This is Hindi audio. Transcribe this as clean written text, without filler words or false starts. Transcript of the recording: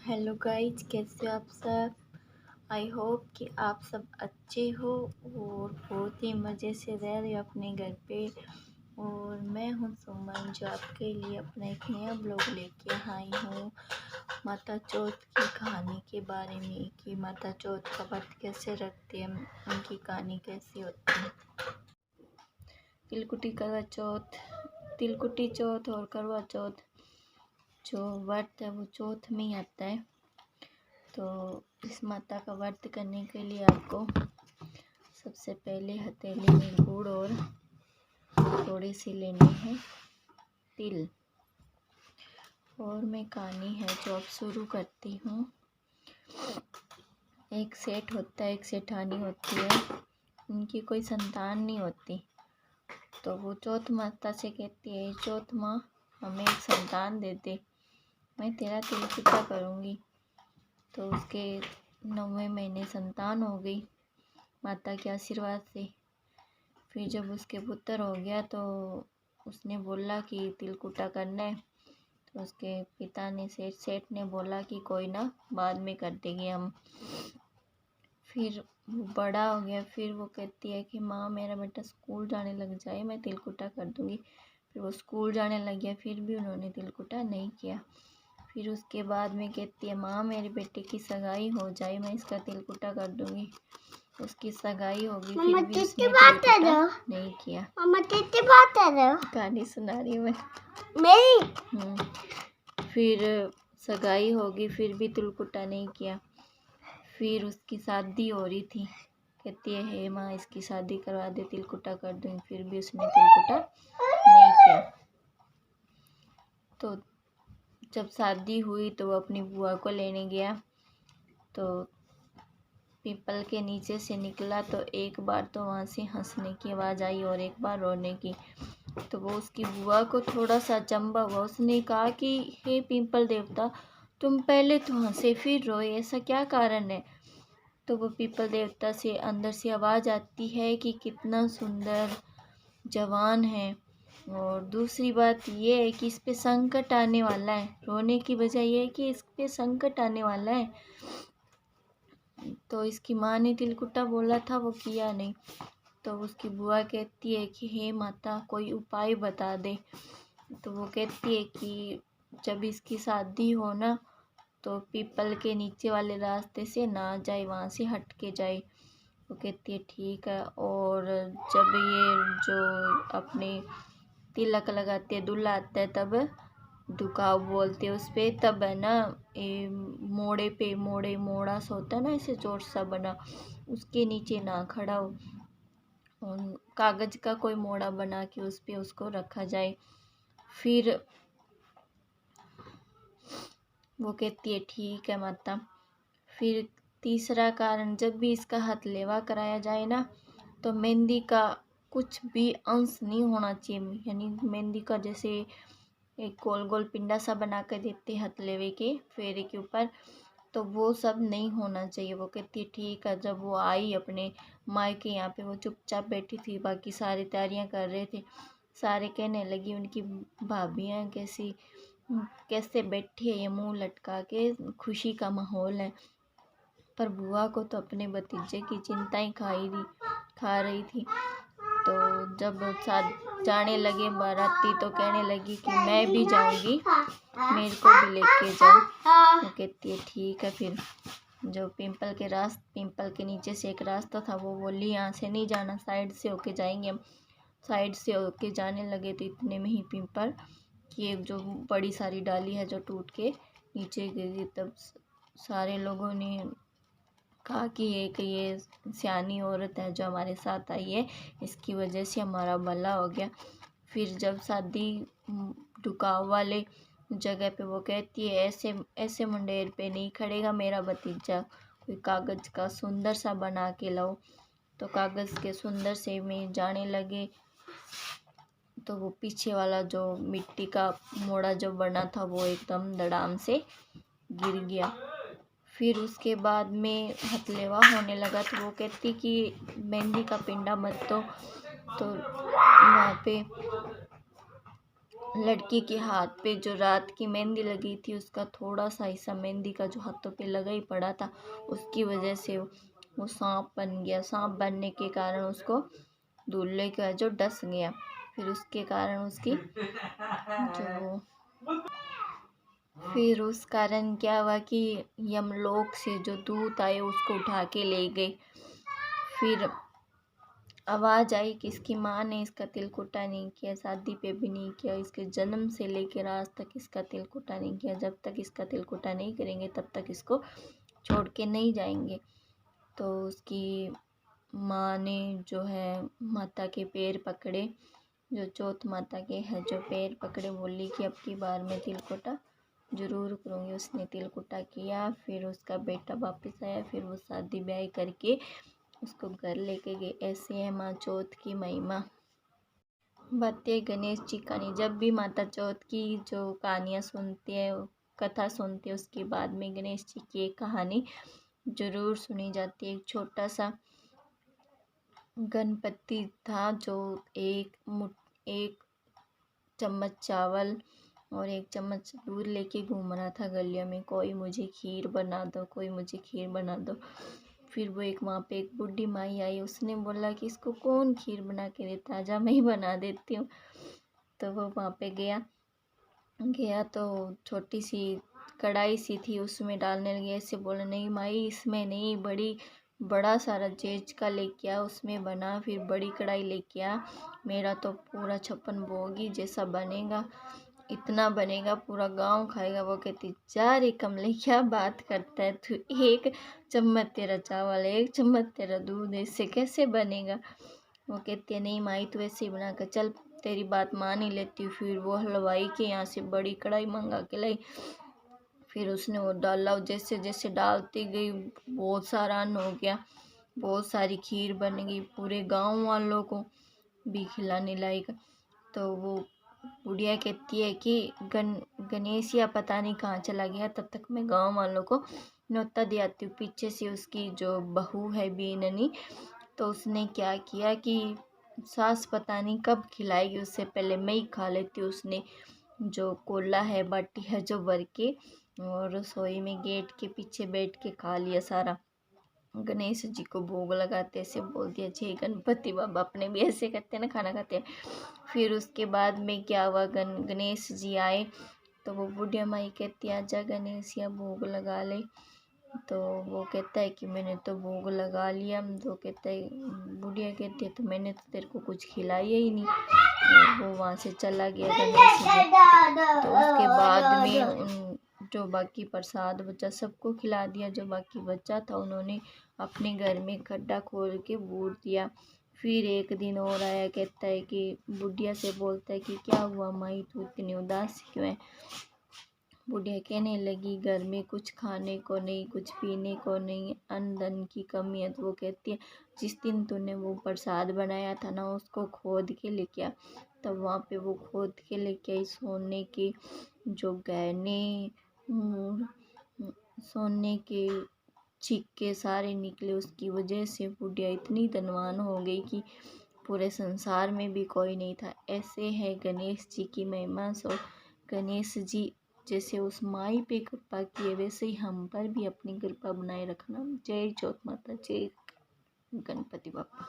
हेलो गाइज, कैसे हो आप सब। आई होप कि आप सब अच्छे हो और बहुत ही मज़े से रह रहे हो अपने घर पे। और मैं हूँ सुमन, जो आपके लिए अपना एक नया ब्लॉग लेके आई हूँ माता चौथ की कहानी के बारे में, कि माता चौथ का व्रत कैसे रखते हैं, उनकी कहानी कैसी होती है। तिलकुटी चौथ और करवा चौथ जो व्रत है वो चौथ में ही आता है। तो इस माता का व्रत करने के लिए आपको सबसे पहले हथेली में गुड़ और थोड़ी सी लेनी है तिल। और मैं कहानी है जो अब शुरू करती हूँ। एक सेठ होता है, एक सेठानी होती है, उनकी कोई संतान नहीं होती। तो वो चौथ माता से कहती है, चौथ माँ हमें एक संतान दे दे, मैं तेरा तिलकुटा करूँगी। तो उसके 9वें महीने संतान हो गई माता के आशीर्वाद से। फिर जब उसके पुत्र हो गया तो उसने बोला कि तिलकुटा करना है। तो उसके पिता ने सेठ ने बोला कि कोई ना, बाद में कर देंगे हम। फिर वो बड़ा हो गया, फिर वो कहती है कि माँ मेरा बेटा स्कूल जाने लग जाए, मैं तिलकुटा कर दूँगी। फिर वो स्कूल जाने लग गया, फिर भी उन्होंने तिलकुटा नहीं किया। फिर उसके बाद में कहती है, माँ मेरे बेटे की सगाई हो जाए, मैं इसका तिलकुटा कर दूँगी। उसकी सगाई होगी, फिर भी उसने तिलकुटा नहीं किया। कहानी सुना रही हूँ मैं। फिर सगाई होगी, फिर भी तिलकुटा नहीं किया। फिर उसकी शादी हो रही थी, कहती है, हे माँ इसकी शादी करवा दे, तिलकुटा कर दूँगी। फिर भी उसने तिलकुटा नहीं किया। तो जब शादी हुई तो वो अपनी बुआ को लेने गया। तो पीपल के नीचे से निकला तो एक बार तो वहाँ से हंसने की आवाज़ आई और एक बार रोने की। तो वो उसकी बुआ को थोड़ा सा अचंभा हुआ। उसने कहा कि हे पीपल देवता, तुम पहले तो हंसे फिर रोए, ऐसा क्या कारण है। तो वो पीपल देवता से अंदर से आवाज़ आती है कि कितना सुंदर जवान है, और दूसरी बात ये है कि इस पे संकट आने वाला है। रोने की वजह ये है कि इस पे संकट आने वाला है। तो इसकी माँ ने तिलकुटा बोला था, वो किया नहीं। तो उसकी बुआ कहती है कि हे माता कोई उपाय बता दे। तो वो कहती है कि जब इसकी शादी हो ना, तो पीपल के नीचे वाले रास्ते से ना जाए, वहाँ से हट के जाए। वो कहती है ठीक है। और जब ये जो अपने तिलक लगाते हैं, दूल्हा आता है, तब दुकाव बोलते हैं उस पर, तब है ना मोड़े पे मोड़ा सा होता है ना, ऐसे जोर सा बना, उसके नीचे ना खड़ा हो। कागज़ का कोई मोड़ा बना के उस पे उसको रखा जाए। फिर वो कहती है ठीक है माता। फिर तीसरा कारण, जब भी इसका हथलेवा कराया जाए ना, तो मेहंदी का कुछ भी अंश नहीं होना चाहिए। यानी मेहंदी का जैसे एक गोल गोल पिंडा सा बना कर देते हथलेवे के फेरे के ऊपर, तो वो सब नहीं होना चाहिए। वो कहती है ठीक है। जब वो आई अपने मायके यहाँ पे, वो चुपचाप बैठी थी, बाकी सारी तैयारियाँ कर रहे थे। सारे कहने लगी उनकी भाभियाँ कैसे बैठी है ये मुंह लटका के, खुशी का माहौल है। पर बुआ को तो अपने भतीजे की चिंता ही खा रही थी। तो जब साथ जाने लगे बाराती, तो कहने लगी कि मैं भी जाऊंगी, मेरे को भी लेके जाओ। वो कहती है ठीक है। फिर जो पिंपल के नीचे से एक रास्ता था, वो बोली यहाँ से नहीं जाना, साइड से होके जाएंगे हम। साइड से होके जाने लगे तो इतने में ही पिंपल की एक जो बड़ी सारी डाली है जो टूट के नीचे गिरी। तब सारे लोगों ने कहा कि ये सियानी औरत है जो हमारे साथ आई है, इसकी वजह से हमारा भला हो गया। फिर जब शादी डुकाव वाले जगह पे, वो कहती है ऐसे मुंडेर पे नहीं खड़ेगा मेरा भतीजा, कोई कागज़ का सुंदर सा बना के लाओ। तो कागज़ के सुंदर से में जाने लगे, तो वो पीछे वाला जो मिट्टी का मोड़ा जो बना था, वो एकदम धड़ाम से गिर गया। फिर उसके बाद में हथलेवा होने लगा, तो वो कहती कि मेहंदी का पिंडा मत दो। तो वहाँ पे लड़की के हाथ पे जो रात की मेहंदी लगी थी उसका थोड़ा सा हिस्सा मेहंदी का जो हाथों पे लगा ही पड़ा था, उसकी वजह से वो सांप बन गया। सांप बनने के कारण उसको दूल्हे का जो डस गया। फिर उसके कारण उसकी जो फिर उस कारण क्या हुआ कि यमलोक से जो दूत आए उसको उठा के ले गए। फिर आवाज़ आई कि इसकी माँ ने इसका तिलकुटा नहीं किया, शादी पे भी नहीं किया, इसके जन्म से लेकर आज तक इसका तिलकुटा नहीं किया। जब तक इसका तिलकुटा नहीं करेंगे तब तक इसको छोड़ के नहीं जाएंगे। तो उसकी माँ ने जो है माता के पैर पकड़े, जो चौथ माता के है जो पैर पकड़े, बोली कि अब की बार मैं तिलकुटा ज़रूर करूँगी। उसने तिलकुटा किया। फिर उसका बेटा वापस आया। फिर वो शादी ब्याह करके उसको घर लेके गए। ऐसे है माँ चौथ की महिमा। बातें गणेश जी कहानी। जब भी माता चौथ की जो कहानियाँ सुनते हैं, कथा सुनते हैं, उसके बाद में गणेश जी की एक कहानी ज़रूर सुनी जाती है। एक छोटा सा गणपति था जो एक चम्मच चावल और एक चम्मच दूध लेके घूम रहा था गलियों में। कोई मुझे खीर बना दो, कोई मुझे खीर बना दो। फिर वो एक वहाँ पे एक बूढ़ी माई आई। उसने बोला कि इसको कौन खीर बना के देता, आजा मैं ही बना देती हूँ। तो वो वहाँ पे गया तो छोटी सी कढ़ाई सी थी, उसमें डालने लगे। ऐसे बोला नहीं माई इसमें नहीं, बड़ा सारा जेज का लेके आ, उसमें बना। फिर बड़ी कढ़ाई लेके आ, मेरा तो पूरा 56 भोगी जैसा बनेगा, इतना बनेगा पूरा गांव खाएगा। वो कहती जा रे कमले क्या बात करता है तू, एक चम्मच तेरा चावल, एक चम्मच तेरा दूध, इससे कैसे बनेगा। वो कहती है नहीं माई तू ऐसे ही बना कर चल, तेरी बात मान ही लेती हूँ। फिर वो हलवाई के यहाँ से बड़ी कढ़ाई मंगा के लाई। फिर उसने वो डाला, जैसे जैसे डालती गई बहुत सारा अन्न हो गया, बहुत सारी खीर बन गई, पूरे गांव वालों को भी खिलाने लायक। तो वो बुढ़िया कहती है कि गणेश या पता नहीं कहाँ चला गया, तब तक मैं गांव वालों को न्योता दे आती हूँ। पीछे से उसकी जो बहू है बीननी, तो उसने क्या किया कि सास पता नहीं कब खिलाएगी, उससे पहले मैं ही खा लेती हूँ। उसने जो कोला है बाटी है जो भर के और रसोई में गेट के पीछे बैठ के खा लिया सारा। गणेश जी को भोग लगाते ऐसे बोल दिया जय गणपति बाबा, अपने भी ऐसे करते हैं ना खाना खाते हैं। फिर उसके बाद में क्या हुआ, गणेश जी आए तो वो बुढ़िया माई कहती आजा गणेश या भोग लगा ले। तो वो कहता है कि मैंने तो भोग लगा लिया। तो कहता है, बुढ़िया कहती है तो मैंने तो तेरे को कुछ खिलाया ही नहीं। और वो वहाँ से चला गया गणेश जी। तो उसके बाद में जो बाकी प्रसाद बचा सबको खिला दिया। जो बाकी बचा था उन्होंने अपने घर में खड्डा खोल के बूर दिया। फिर एक दिन और आया, कहता है कि बुढ़िया से बोलता है कि क्या हुआ माई तू इतनी उदास क्यों है। बुढ़िया कहने लगी घर में कुछ खाने को नहीं, कुछ पीने को नहीं, अन्न धन की कमी है। तो वो कहती है जिस दिन तूने वो प्रसाद बनाया था ना उसको खोद के लेके आ। तब वहाँ पे वो खोद के लेके आई सोने के जो गहने, सोने के सिक्के सारे निकले। उसकी वजह से बुढ़िया इतनी धनवान हो गई कि पूरे संसार में भी कोई नहीं था। ऐसे है गणेश जी की महिमा। सो गणेश जी जैसे उस माई पे कृपा किए वैसे ही हम पर भी अपनी कृपा बनाए रखना। जय चौथ माता, जय गणपति बापा।